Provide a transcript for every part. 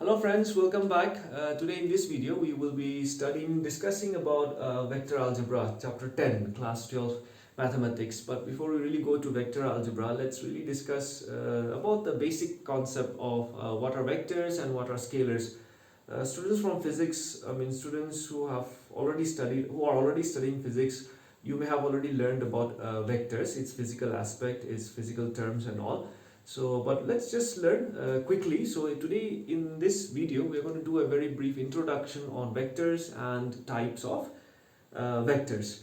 Hello friends, welcome back. Today in this video we will be discussing about vector algebra, chapter 10, class 12 mathematics. But before we really go to vector algebra, let's really discuss about the basic concept of what are vectors and what are scalars. Students from physics, students who are already studying physics, you may have already learned about vectors, its physical aspect, its physical terms and all. But let's just learn quickly. So today in this video, we're going to do a very brief introduction on vectors and types of vectors.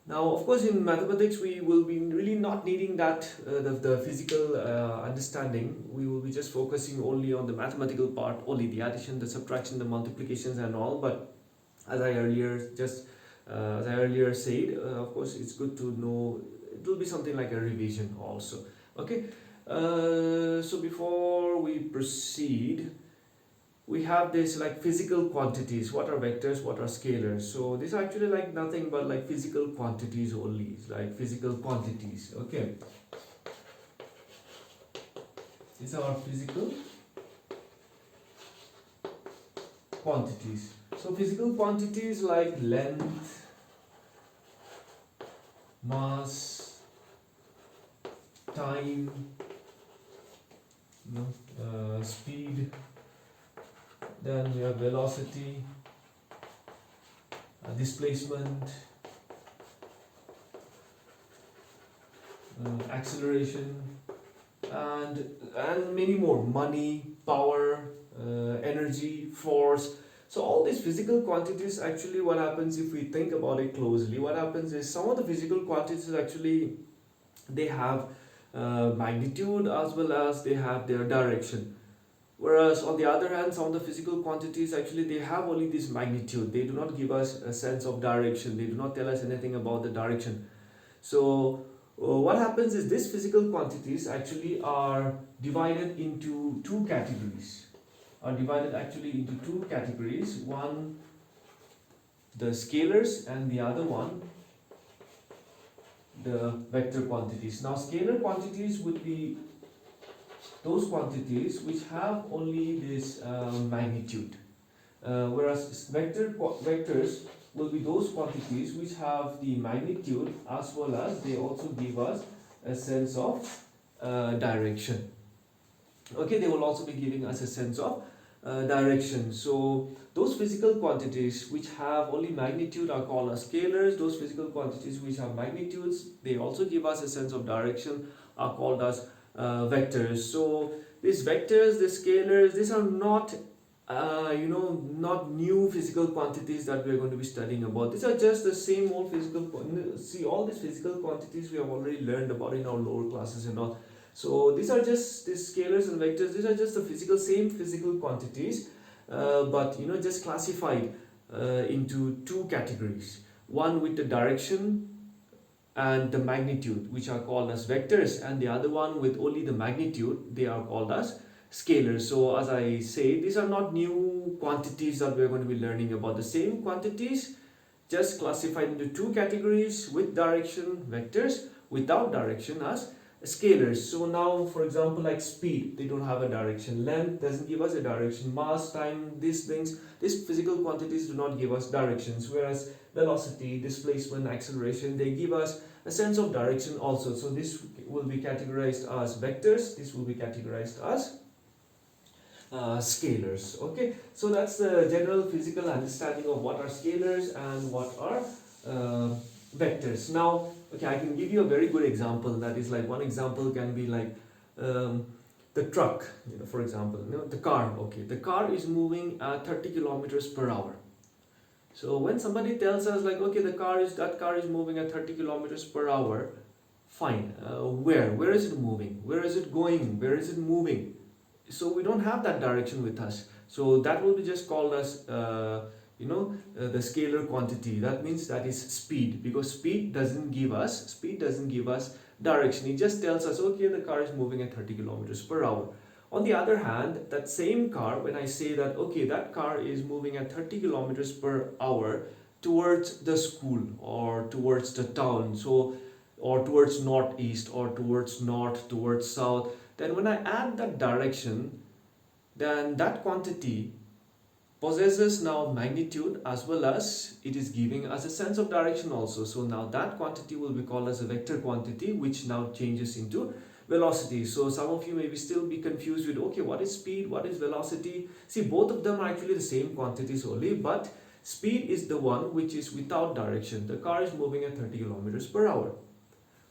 Now, of course, in mathematics, we will be really not needing the physical understanding. We will be just focusing only on the mathematical part, only the addition, the subtraction, the multiplications and all. But as I earlier said, of course, it's good to know. It will be something like a revision also. Okay. So before we proceed, we have this like physical quantities. What are vectors? What are scalars? So these are actually like nothing but like physical quantities only. It's like physical quantities. Okay. These are physical quantities. So physical quantities like length, mass, time, speed, then we have velocity, displacement, acceleration, and many more. Money, power, energy, force. So all these physical quantities, actually what happens if we think about it closely, what happens is some of the physical quantities actually they have magnitude as well as they have their direction. Whereas on the other hand, some of the physical quantities actually they have only this magnitude. They do not give us a sense of direction. They do not tell us anything about the direction. So what happens is these physical quantities actually are divided into two categories. One, the scalars, and the other one, the vector quantities. Now, scalar quantities would be those quantities which have only this magnitude, whereas vectors will be those quantities which have the magnitude as well as they also give us a sense of direction. Okay, they will also be giving us a sense of direction. So those physical quantities which have only magnitude are called as scalars. Those physical quantities which have magnitudes, they also give us a sense of direction, are called as vectors. So these vectors, these scalars, these are not not new physical quantities that we are going to be studying about. These are just the same old see, all these physical quantities we have already learned about in our lower classes and all. So these are just these scalars and vectors. These are just the same physical quantities, but just classified into two categories. One with the direction and the magnitude, which are called as vectors, and the other one with only the magnitude, they are called as scalars. So as I say, these are not new quantities that we are going to be learning about. The same quantities, just classified into two categories: with direction, vectors; without direction, as scalars. So now, for example, like speed, they don't have a direction. Length doesn't give us a direction. Mass, time, these physical quantities do not give us directions. Whereas velocity, displacement, acceleration, they give us a sense of direction also. So this will be categorized as vectors. This will be categorized as scalars. Okay, so that's the general physical understanding of what are scalars and what are vectors. Now, okay, I can give you a very good example. That is like, one example can be like the truck, for example, the car. Okay, the car is moving at 30 kilometers per hour. So when somebody tells us like, okay, that car is moving at 30 kilometers per hour, fine. Where is it moving? Where is it going? Where is it moving? So we don't have that direction with us. So that will be just called as the scalar quantity. That means that is speed, because speed doesn't give us direction. It just tells us, okay, the car is moving at 30 kilometers per hour. On the other hand, that same car, when I say that, okay, that car is moving at 30 kilometers per hour towards the school or towards the town, so, or towards northeast or towards north, towards south, then when I add that direction, then that quantity possesses now magnitude as well as it is giving us a sense of direction also. So now that quantity will be called as a vector quantity, which now changes into velocity. So some of you maybe still be confused with, okay, what is speed, what is velocity? See, both of them are actually the same quantities only, but speed is the one which is without direction. The car is moving at 30 kilometers per hour.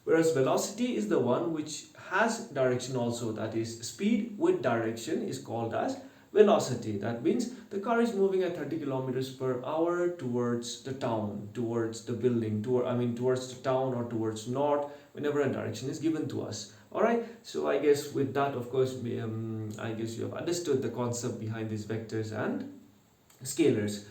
Whereas velocity is the one which has direction also, that is speed with direction is called as velocity. That means the car is moving at 30 kilometers per hour towards the town, towards the building, towards the town or towards north, whenever a direction is given to us. Alright, so I guess with that, of course, I guess you have understood the concept behind these vectors and scalars.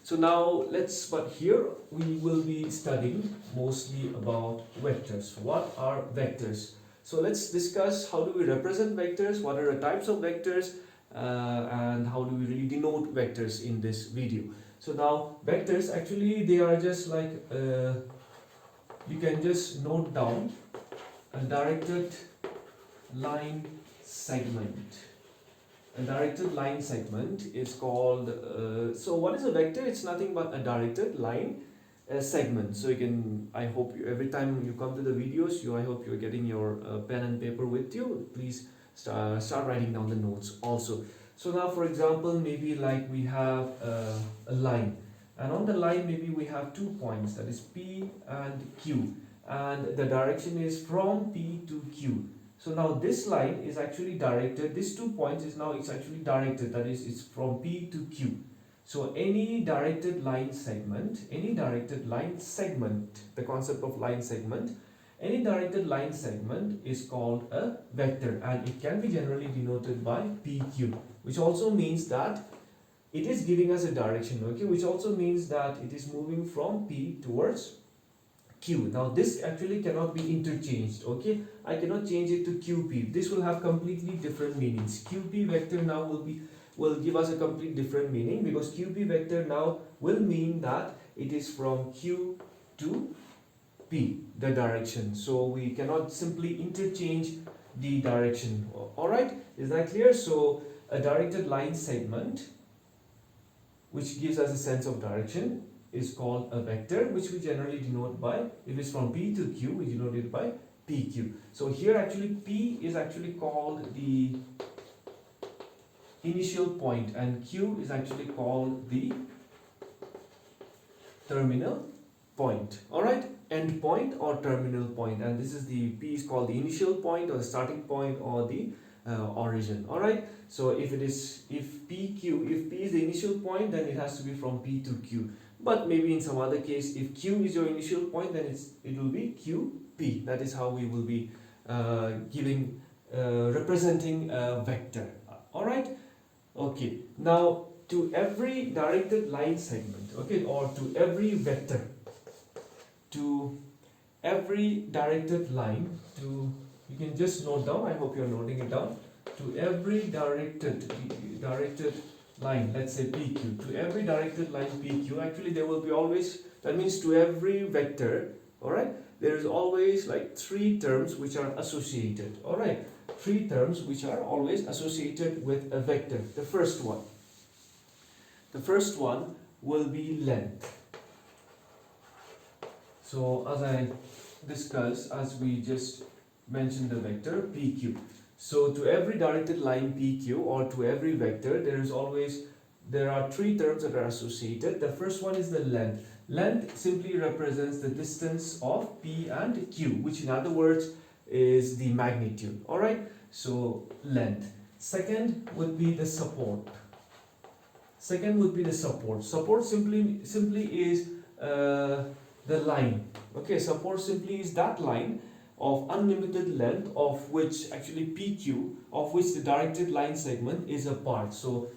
So now but here we will be studying mostly about vectors. What are vectors? So let's discuss how do we represent vectors, what are the types of vectors, and how do we really denote vectors in this video. So now vectors, actually they are just like, you can just note down a directed line segment. A directed line segment is called, so what is a vector? It's nothing but a directed line segment. So you can, I hope every time you come to the videos, I hope you're getting your pen and paper with you. Please start writing down the notes also. So now for example, maybe like we have a line, and on the line maybe we have 2 points, that is P and Q, and the direction is from P to Q. So now this line is actually directed, these 2 points is now it's actually directed, that is it's from P to Q. So any directed line segment, the concept of line segment, any directed line segment is called a vector, and it can be generally denoted by PQ, which also means that it is giving us a direction, okay, which also means that it is moving from P towards Q. Now this actually cannot be interchanged, okay, I cannot change it to QP. This will have completely different meanings. QP vector now will give us a complete different meaning, because QP vector now will mean that it is from Q to P, the direction. So we cannot simply interchange the direction. Alright, is that clear? So a directed line segment which gives us a sense of direction is called a vector, which we generally denote by, if it's from P to Q, we denote it by PQ. So here actually P is actually called the initial point, and Q is actually called the terminal point. Alright, end point or terminal point, and this is the P is called the initial point or the starting point or the origin. Alright, so if P is the initial point, then it has to be from P to Q. But maybe in some other case, if Q is your initial point, then it will be QP. That is how we will be representing a vector. Alright, okay, now to every directed line segment, okay, or to every vector, to every directed line, you can just note down, I hope you're noting it down, to every directed line, let's say PQ, to every directed line PQ, actually there will be always, that means to every vector, alright, there is always like 3 terms which are associated, alright, 3 terms which are always associated with a vector. The first one will be length. So as I discussed, as we just mentioned the vector PQ. So to every directed line PQ, or to every vector, there are 3 terms that are associated. The first one is the length. Length simply represents the distance of P and Q, which in other words is the magnitude. Alright, so length. Second would be the support. Support simply is the line. Okay, support simply is that line of unlimited length of which actually PQ, of which the directed line segment is a part. So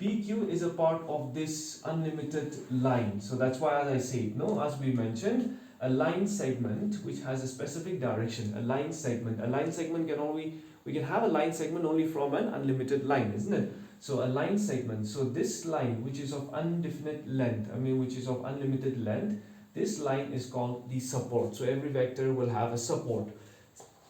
PQ is a part of this unlimited line. So that's why, as I said, as we mentioned, a line segment which has a specific direction, a line segment we can have a line segment only from an unlimited line, isn't it? So a line segment, so this line which is of undefinite length, which is of unlimited length, this line is called the support. So every vector will have a support.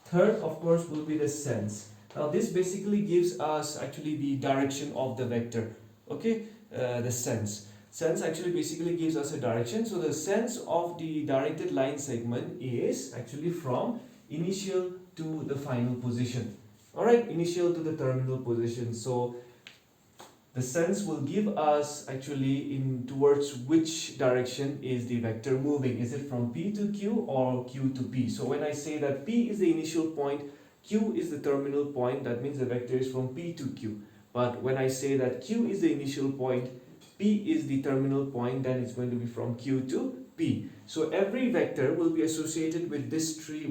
Third, of course, will be the sense. Now this basically gives us actually the direction of the vector. Okay, the sense. Sense actually basically gives us a direction. So the sense of the directed line segment is actually from initial to the final position. Alright, initial to the terminal position. So the sense will give us actually in towards which direction is the vector moving. Is it from P to Q or Q to P? So when I say that P is the initial point, Q is the terminal point, that means the vector is from P to Q. But when I say that Q is the initial point, P is the terminal point, then it's going to be from Q to P. So every vector will be associated with this three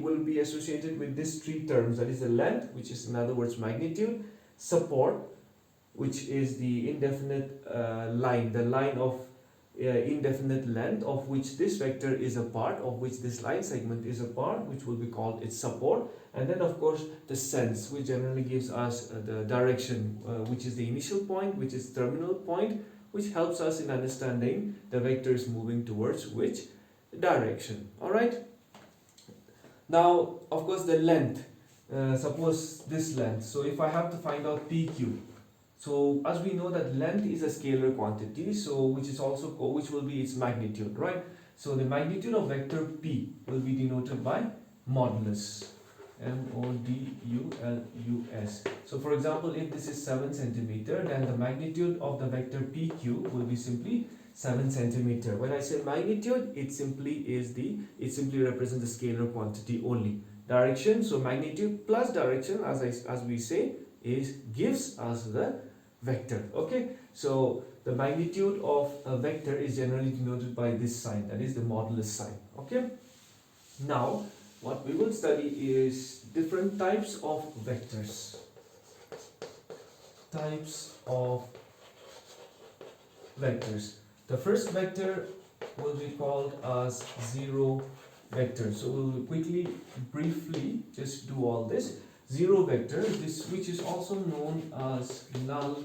terms, that is the length, which is in other words magnitude, support, which is the indefinite line, the line of indefinite length of which this vector is a part, of which this line segment is a part, which will be called its support. And then of course the sense, which generally gives us the direction, which is the initial point, which is terminal point, which helps us in understanding the vector is moving towards which direction. Alright, now of course the length, suppose this length. So if I have to find out PQ, so as we know that length is a scalar quantity, so which will be its magnitude, right? So the magnitude of vector P will be denoted by modulus, modulus. So for example, if this is 7 centimeter, then the magnitude of the vector PQ will be simply 7 centimeter. When I say magnitude, it simply represents the scalar quantity only. Direction, so magnitude plus direction, as we say, gives us the vector. Okay, so the magnitude of a vector is generally denoted by this sign, that is the modulus sign. Okay, now what we will study is different types of vectors. The first vector will be called as zero vector. So we'll briefly just do all this. Zero vector, which is also known as null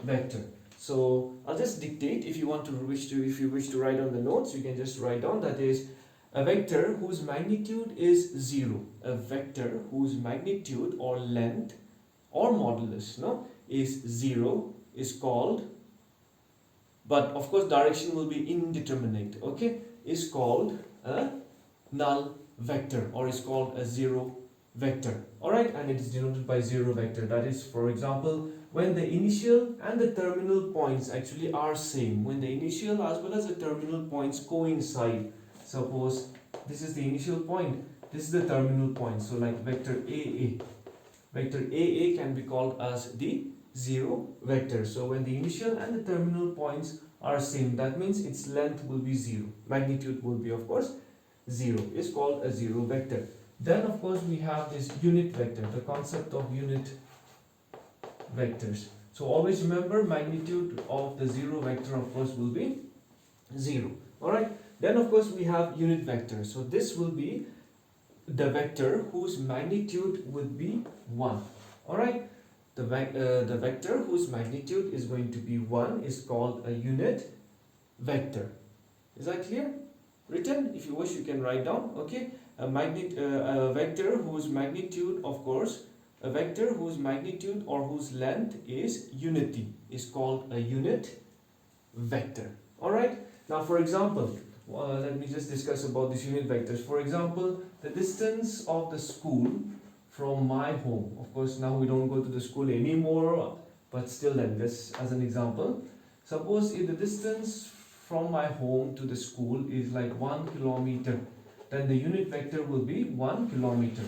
vector. So I'll just dictate. If you wish to write on the notes, you can just write down, that is a vector whose magnitude is 0. A vector whose magnitude or length or modulus is 0 is called, but of course direction will be indeterminate, okay, is called a null vector, or is called a zero vector. Alright, and it is denoted by zero vector. That is, for example, when the initial and the terminal points actually are same, when the initial as well as the terminal points coincide. Suppose this is the initial point, this is the terminal point, so like vector AA. Vector AA can be called as the zero vector. So when the initial and the terminal points are same, that means its length will be 0, magnitude will be of course 0, is called a zero vector. Then of course we have this unit vector, the concept of unit vectors. So always remember, magnitude of the zero vector of course will be 0. Alright, then of course we have unit vector. So this will be the vector whose magnitude would be 1. Alright, the vector whose magnitude is going to be 1 is called a unit vector. Is that clear? Written, if you wish you can write down. Okay, a vector whose magnitude, of course, a vector whose magnitude or whose length is unity is called a unit vector. Alright, now for example, let me just discuss about these unit vectors. For example, the distance of the school from my home. Of course, now we don't go to the school anymore, but still then, this as an example. Suppose if the distance from my home to the school is like 1 kilometer, then the unit vector will be 1 kilometer.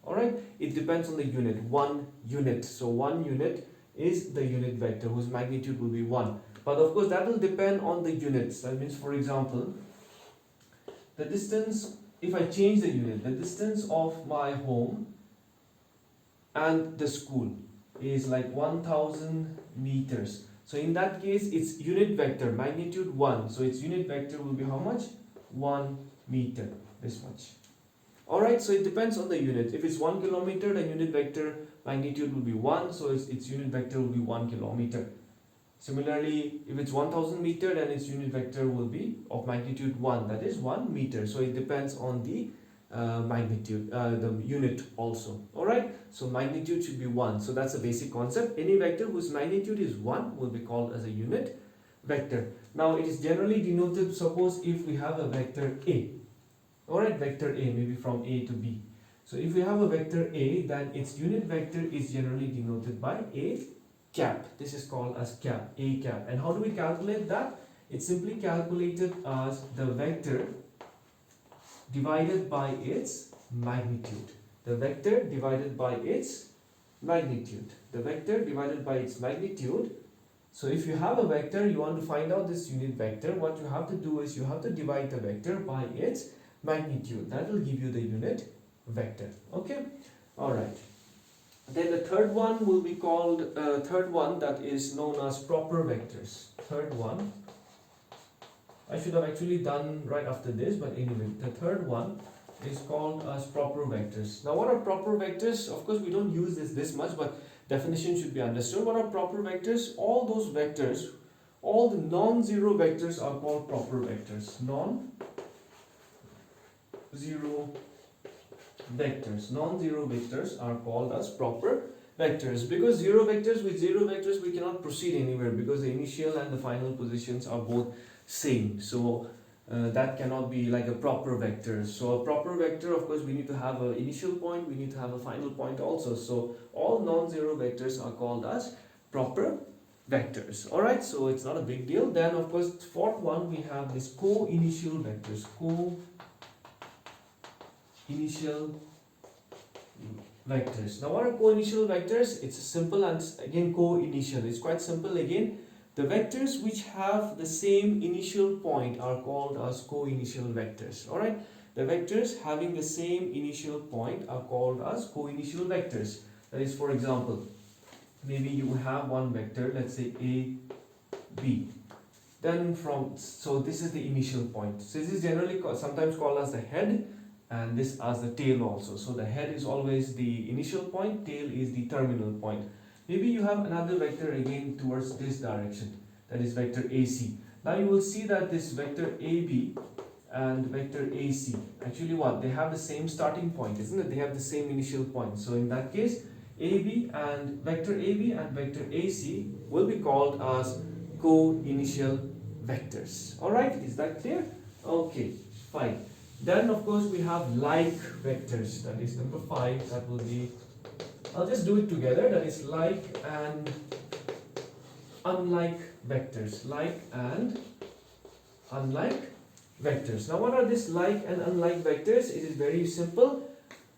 Alright, it depends on the unit, 1 unit. So 1 unit is the unit vector whose magnitude will be 1. But of course that will depend on the units. That means, for example, the distance, if I change the unit, the distance of my home and the school is like 1000 meters. So in that case, its unit vector, magnitude 1. So its unit vector will be how much? 1 meter, this much. Alright, so it depends on the unit. If it's 1 kilometer, the unit vector magnitude will be 1. So its unit vector will be 1 kilometer. Similarly, if it's 1000 meter, then its unit vector will be of magnitude 1. That is 1 meter. So it depends on the magnitude, the unit also. Alright, so magnitude should be 1. So that's a basic concept. Any vector whose magnitude is 1 will be called as a unit vector. Now it is generally denoted, suppose if we have a vector A. Alright, vector A, maybe from A to B. So if we have a vector A, then its unit vector is generally denoted by A cap. This is called as cap, A cap. And how do we calculate that? It's simply calculated as the vector divided by its magnitude. The vector divided by its magnitude. The vector divided by its magnitude. So if you have a vector, you want to find out this unit vector, what you have to do is you have to divide the vector by its magnitude. That will give you the unit vector. Okay? Alright. Then the third one will be called, third one that is known as proper vectors. Third one, I should have actually done right after this, but anyway, the third one is called as proper vectors. Now what are proper vectors? Of course we don't use this much, but definition should be understood. What are proper vectors? All those vectors, all the non-zero vectors are called proper vectors. Non-zero vectors. Non-zero vectors are called as proper vectors, because zero vectors, with zero vectors we cannot proceed anywhere because the initial and the final positions are both same. So that cannot be like a proper vector. So a proper vector, of course, we need to have an initial point, we need to have a final point also. So all non-zero vectors are called as proper vectors. Alright, so it's not a big deal. Then of course, fourth one, we have this co-initial vectors. Co-initial vectors. Now what are co-initial vectors? It's simple, and again co-initial. It's quite simple again. The vectors which have the same initial point are called as co-initial vectors. Alright, the vectors having the same initial point are called as co-initial vectors. That is, for example, maybe you have one vector, let's say A, B. Then so this is the initial point. So this is generally sometimes called as the head, and this as the tail also. So the head is always the initial point, tail is the terminal point. Maybe you have another vector again towards this direction, that is vector AC. Now you will see that this vector AB and vector AC, actually what? They have the same starting point, isn't it? They have the same initial point. So in that case, AB and vector AC will be called as co-initial vectors. Alright, is that clear? Okay, fine. Then of course we have like vectors, that is number 5, that will be, I'll just do it together, that is like and unlike vectors. Like and unlike vectors. Now what are these like and unlike vectors? It is very simple.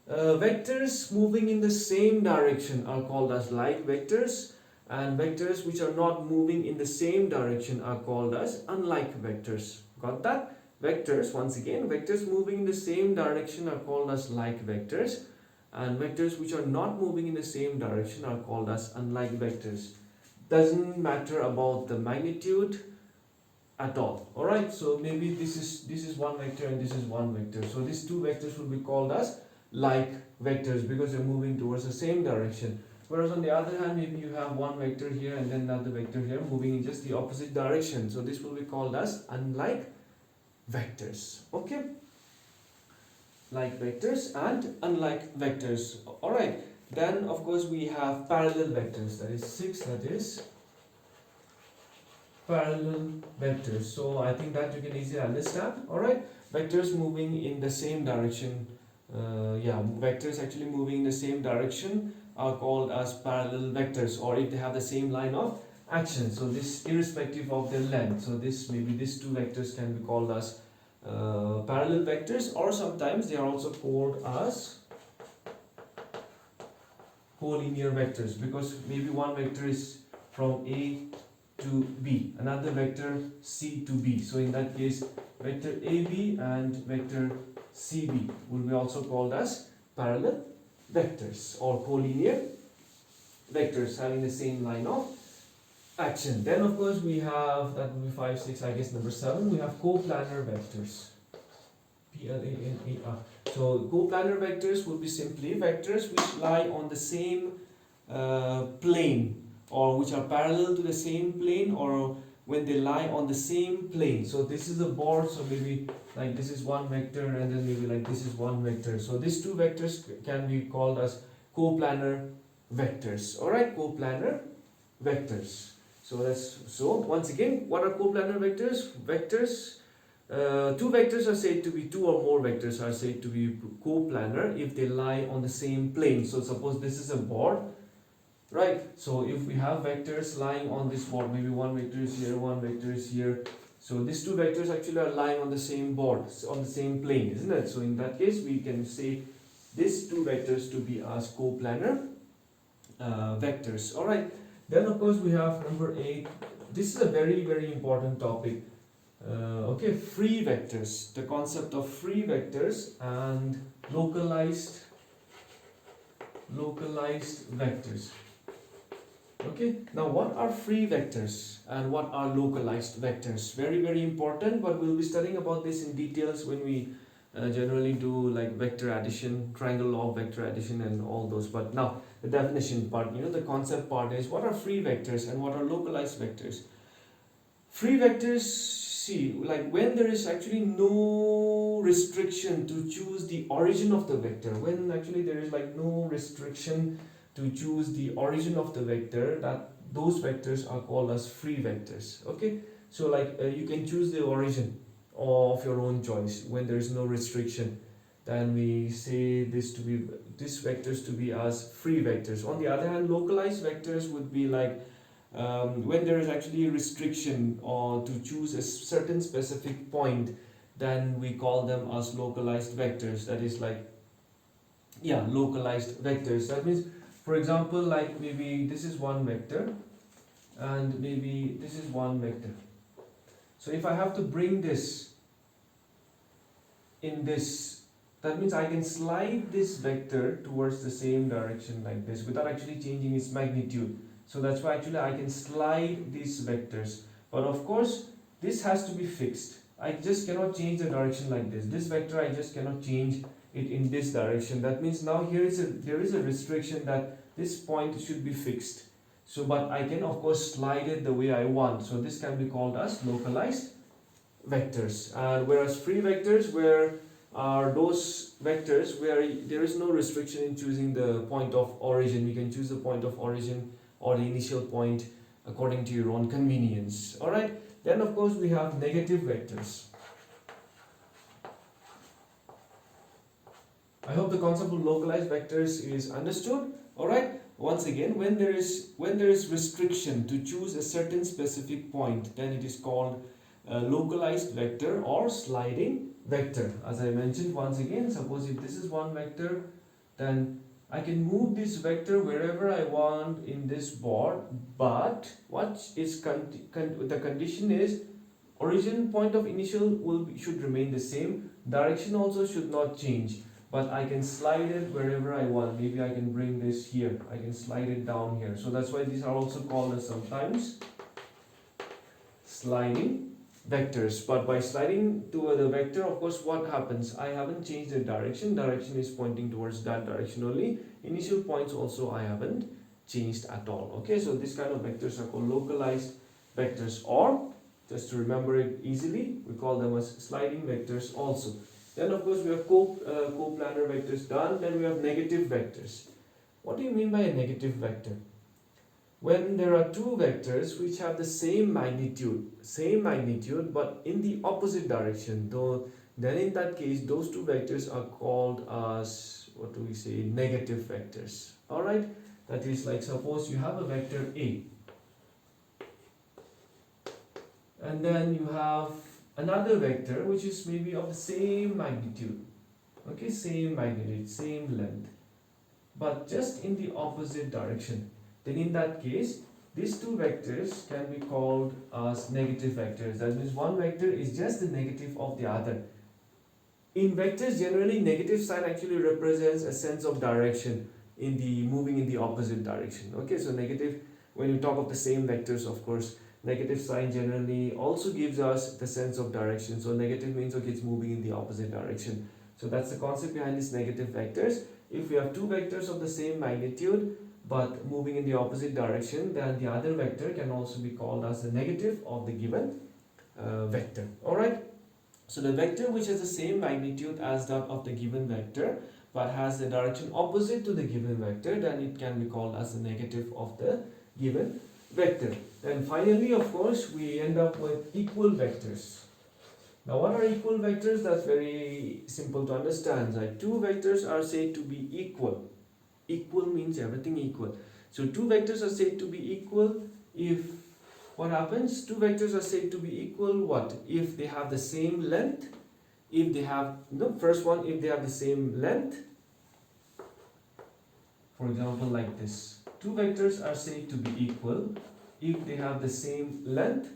Vectors moving in the same direction are called as like vectors, and vectors which are not moving in the same direction are called as unlike vectors. Got that? Vectors, once again, vectors moving in the same direction are called as like vectors, and vectors which are not moving in the same direction are called as unlike vectors. Doesn't matter about the magnitude at all. Alright, so maybe this is one vector and this is one vector. So these two vectors will be called as like vectors because they're moving towards the same direction. Whereas on the other hand, maybe you have one vector here and then another vector here moving in just the opposite direction. So this will be called as unlike vectors. Okay, like vectors and unlike vectors. Alright, then of course we have parallel vectors, that is 6, that is parallel vectors. So I think that you can easily understand. Alright, vectors moving in the same direction, vectors actually moving in the same direction are called as parallel vectors, or if they have the same line of action. So this irrespective of their length. So this, maybe these two vectors can be called as parallel vectors, or sometimes they are also called as collinear vectors, because maybe one vector is from A to B, another vector C to B. So in that case, vector AB and vector CB will be also called as parallel vectors or collinear vectors having the same line of action. Then of course we have, that will be 5, 6, I guess number 7, we have coplanar vectors. P-L-A-N-A-R. So coplanar vectors will be simply vectors which lie on the same plane, or which are parallel to the same plane, or when they lie on the same plane. So this is a board, so maybe like this is one vector, and then maybe like this is one vector. So these two vectors can be called as coplanar vectors. Alright, coplanar vectors. So once again, what are coplanar vectors? Two vectors are said to be, two or more vectors are said to be coplanar if they lie on the same plane. So suppose this is a board, right? So if we have vectors lying on this board, maybe one vector is here, one vector is here. So these two vectors actually are lying on the same board, on the same plane, isn't it? So in that case, we can say these two vectors to be as coplanar vectors. Alright, then of course we have number 8. This is a very, very important topic. Okay, free vectors, the concept of free vectors and localized vectors. Okay, now what are free vectors and what are localized vectors? Very, very important, but we'll be studying about this in details when we generally do like vector addition, triangle law of vector addition and all those. But now the definition part, the concept part is what are free vectors and what are localized vectors. Free vectors, see, like when there is actually no restriction to choose the origin of the vector, when actually there is like no restriction to choose the origin of the vector, that those vectors are called as free vectors. Okay, so like you can choose the origin of your own choice when there is no restriction, then we say this vectors to be as free vectors. On the other hand, localized vectors would be like when there is actually a restriction or to choose a certain specific point, then we call them as localized vectors. That is like, yeah, localized vectors. That means, for example, like maybe this is one vector and maybe this is one vector. So if I have to bring this in this, that means I can slide this vector towards the same direction like this without actually changing its magnitude. So that's why actually I can slide these vectors. But of course, this has to be fixed. I just cannot change the direction like this. This vector I just cannot change it in this direction. That means now there is a restriction that this point should be fixed. So but I can of course slide it the way I want. So this can be called as localized vectors. And whereas free vectors are those vectors where there is no restriction in choosing the point of origin. You can choose the point of origin or the initial point according to your own convenience. Alright, then of course we have negative vectors. I hope the concept of localized vectors is understood. Alright, once again, when there is restriction to choose a certain specific point, then it is called a localized vector or sliding vector. As I mentioned, once again, suppose if this is one vector, then I can move this vector wherever I want in this board, but what is the condition is origin point of initial should remain the same, direction also should not change, but I can slide it wherever I want. Maybe I can bring this here, I can slide it down here. So that's why these are also called as sometimes sliding vectors. But by sliding to the vector, of course, what happens? I haven't changed the direction. Direction is pointing towards that direction only. Initial points also I haven't changed at all. Okay, so this kind of vectors are called localized vectors, or just to remember it easily, we call them as sliding vectors also. Then of course we have coplanar vectors done. Then we have negative vectors. What do you mean by a negative vector? When there are two vectors which have the same magnitude but in the opposite direction, then in that case those two vectors are called as, what do we say, negative vectors. Alright, that is like suppose you have a vector A and then you have another vector which is maybe of the same magnitude, okay, same magnitude, same length, but just in the opposite direction. Then in that case, these two vectors can be called as negative vectors. That means one vector is just the negative of the other. In vectors, generally negative sign actually represents a sense of direction in the moving in the opposite direction. Okay, so negative, when you talk of the same vectors, of course, negative sign generally also gives us the sense of direction. So negative means, okay, it's moving in the opposite direction. So that's the concept behind these negative vectors. If we have two vectors of the same magnitude, but moving in the opposite direction, then the other vector can also be called as the negative of the given vector. Alright, so the vector which has the same magnitude as that of the given vector but has the direction opposite to the given vector, then it can be called as the negative of the given vector. Then finally, of course, we end up with equal vectors. Now what are equal vectors? That's very simple to understand. Like two vectors are said to be equal. Equal means everything equal. So two vectors are said to be equal if what happens? Two vectors are said to be equal what? If they have the same length, if they have, the first one, if they have the same length. For example, like this. Two vectors are said to be equal if they have the same length,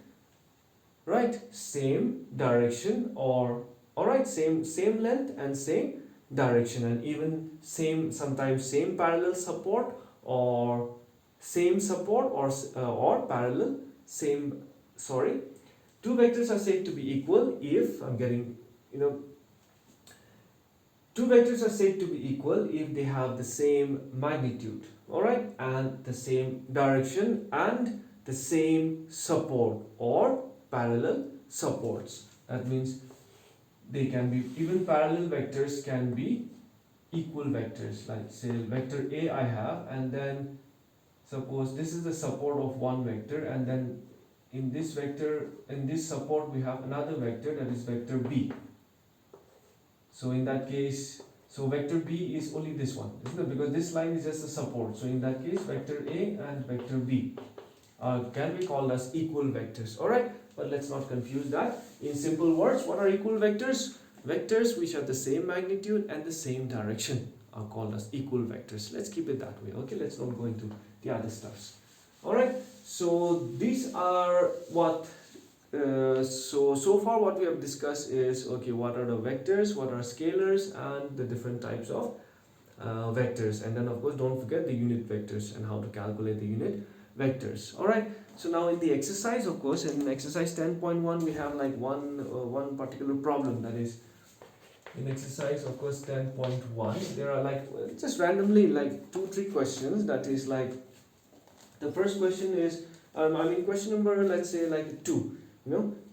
right? Same direction, or alright, same length and same direction, and even sometimes same parallel support, or same support, or parallel same, sorry, two vectors are said to be equal if two vectors are said to be equal if they have the same magnitude, alright, and the same direction and the same support or parallel supports. That means they can be, even parallel vectors can be equal vectors. Like say vector A I have, and then suppose this is the support of one vector, and then in this vector, in this support we have another vector, that is vector B. So in that case, so vector B is only this one, isn't it? Because this line is just a support. So in that case, vector A and vector B can be called as equal vectors. Alright, but let's not confuse that. In simple words, what are equal vectors? Vectors which have the same magnitude and the same direction are called as equal vectors. Let's keep it that way. Okay, let's not go into the other stuffs. Alright, so these are what so far what we have discussed is, okay, what are the vectors, what are scalars, and the different types of vectors, and then of course don't forget the unit vectors and how to calculate the unit vectors. Alright, so now in the exercise, of course, in exercise 10.1 we have like one particular problem. That is, in exercise of course 10.1 there are like just randomly like 2-3 questions. That is like, the first question is question number, let's say like 2.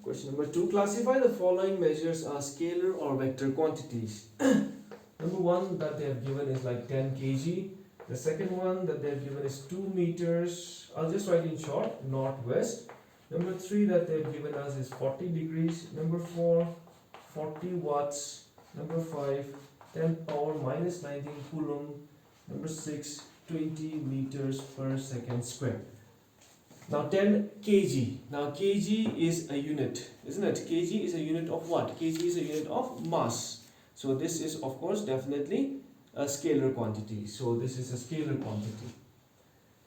Question number 2, classify the following measures as scalar or vector quantities. Number 1 that they have given is like 10 kg. The second one that they have given is 2 meters. I'll just write in short, northwest. Number 3 that they have given us is 40 degrees. Number 4, 40 watts. Number 5, 10 power minus 19 coulomb. Number 6, 20 meters per second square. Now 10 kg. Now kg is a unit, isn't it? Kg is a unit of what? Kg is a unit of mass. So this is of course definitely a scalar quantity. So this is a scalar quantity.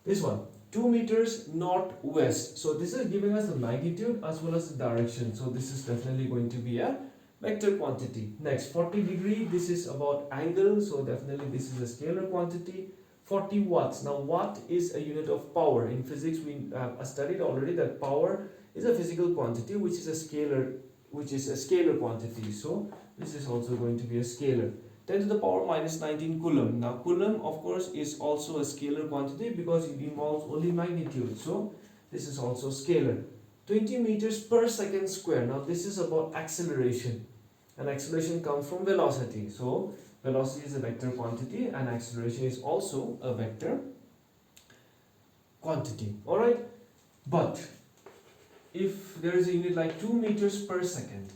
This one, 2 meters northwest. So this is giving us the magnitude as well as the direction. So this is definitely going to be a vector quantity. Next, 40 degree. This is about angle. So definitely this is a scalar quantity. 40 watts. Now watt is a unit of power. In physics we have studied already that power is a physical quantity which is a scalar quantity. So this is also going to be a scalar. 10 to the power minus 19 coulomb. Now coulomb of course is also a scalar quantity because it involves only magnitude. So this is also scalar. 20 meters per second square. Now this is about acceleration. And acceleration comes from velocity. So velocity is a vector quantity and acceleration is also a vector quantity. Alright, but if there is a unit like 2 meters per second,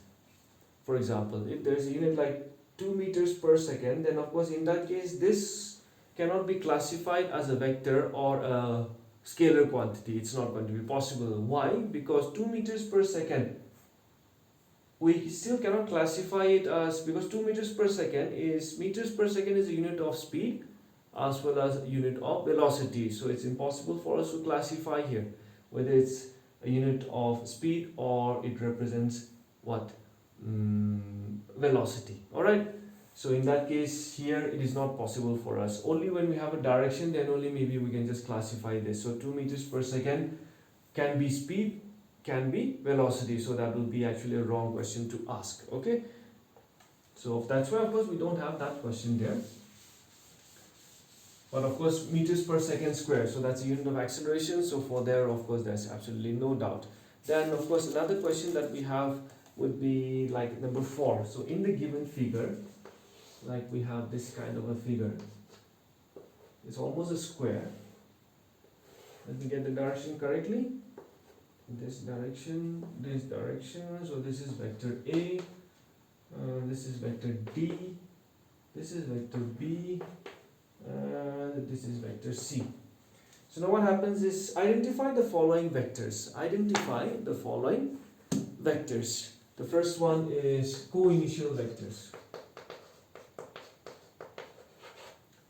for example, if there is a unit like 2 meters per second, then of course in that case this cannot be classified as a vector or a scalar quantity. It's not going to be possible. Why? Because 2 meters per second, we still cannot classify it as, because 2 meters per second is a unit of speed as well as a unit of velocity. So it's impossible for us to classify here whether it's a unit of speed or it represents what? Velocity. Alright, so in that case here it is not possible for us. Only when we have a direction, then only maybe we can just classify this. So 2 meters per second can be speed, can be velocity. So that will be actually a wrong question to ask. Okay, so that's why of course we don't have that question there. but of course meters per second square, so that's a unit of acceleration. So for there, of course, there's absolutely no doubt. Then of course another question that we have would be like number 4. So in the given figure, like we have this kind of a figure, it's almost a square. Let me get the direction correctly. This direction, so this is vector A, this is vector D, this is vector B, this is vector C. So now what happens is identify the following vectors. Identify the following vectors. The first one is co-initial vectors.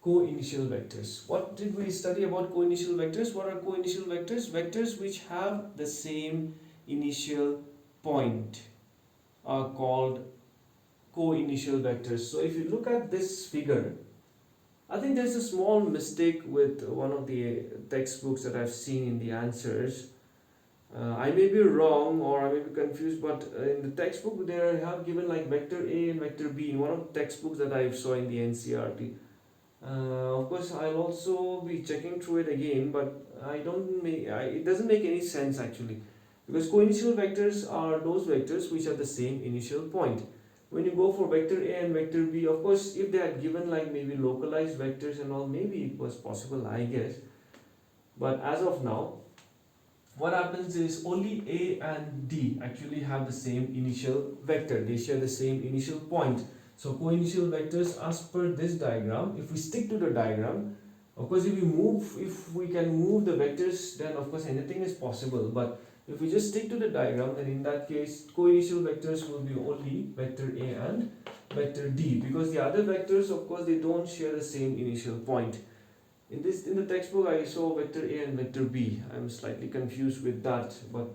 Co-initial vectors. What did we study about co-initial vectors? What are co-initial vectors? Vectors which have the same initial point are called co-initial vectors. So if you look at this figure, I think there's a small mistake with one of the textbooks that I've seen in the answers. I may be wrong or I may be confused, but in the textbook they have given like vector A and vector B in one of the textbooks that I saw in the NCERT. Of course, I'll also be checking through it again, but it doesn't make any sense actually, because co-initial vectors are those vectors which have the same initial point. When you go for vector A and vector B, of course, if they had given like maybe localized vectors and all, maybe it was possible, I guess. But as of now, what happens is only A and D actually have the same initial vector. They share the same initial point. So co-initial vectors as per this diagram, if we stick to the diagram, of course if we can move the vectors, then of course anything is possible. But if we just stick to the diagram, then in that case co-initial vectors will be only vector A and vector D, because the other vectors, of course, they don't share the same initial point. In the textbook I saw vector A and vector B. I'm slightly confused with that, but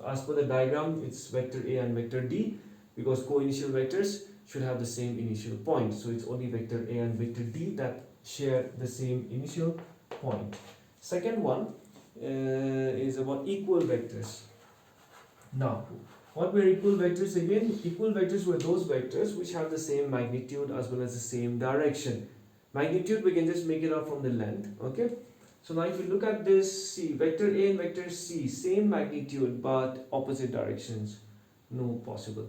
as per the diagram it's vector A and vector D, because co-initial vectors should have the same initial point. So it's only vector A and vector D that share the same initial point. Second one is about equal vectors. Now, what were equal vectors again? Equal vectors were those vectors which have the same magnitude as well as the same direction. Magnitude, we can just make it out from the length. Okay. So now if you look at this, see, vector A and vector C, same magnitude but opposite directions. No possible.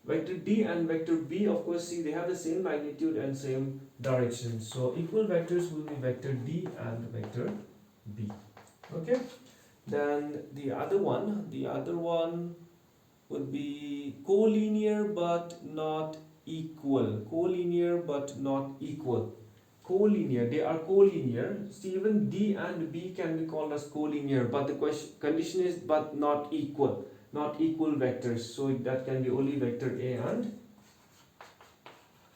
Vector D and vector B, of course, see, they have the same magnitude and same direction. So equal vectors will be vector D and vector B. Okay. Then the other one would be collinear but not equal. Collinear but not equal. Collinear, they are collinear. See, even D and B can be called as collinear, but the condition is but not equal. Not equal vectors, so that can be only vector A and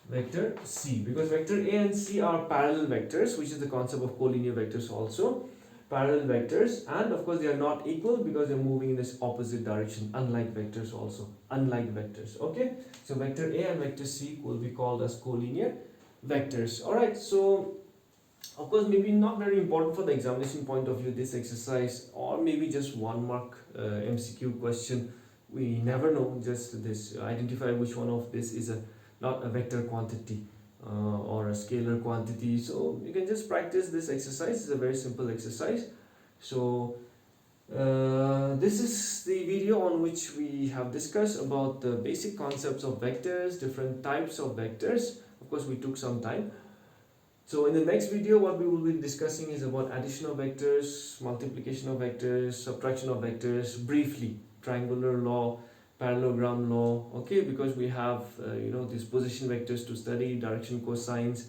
vector C, because vector A and C are parallel vectors, which is the concept of collinear vectors also. Parallel vectors, and of course they are not equal because they are moving in this opposite direction, unlike vectors also. Unlike vectors. Okay, so vector A and vector C will be called as collinear vectors. Alright, so of course maybe not very important for the examination point of view, this exercise, or maybe just 1 mark MCQ question. We never know. Just this, identify which one of this is not a vector quantity or a scalar quantity. So you can just practice this exercise. It's a very simple exercise. So this is the video on which we have discussed about the basic concepts of vectors, different types of vectors. Of course, we took some time. So in the next video, what we will be discussing is about addition of vectors, multiplication of vectors, subtraction of vectors, briefly, triangular law, parallelogram law, okay, because we have these position vectors to study, direction cosines,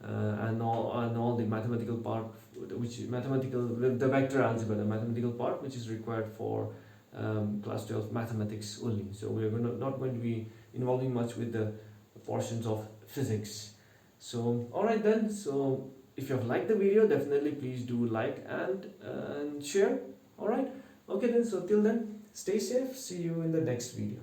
and all the mathematical part, the vector algebra, the mathematical part which is required for class 12 mathematics only. So we are not going to be involving much with the portions of physics. So alright then, so if you have liked the video, definitely please do like and share. Alright, okay then, so till then, stay safe, see you in the next video.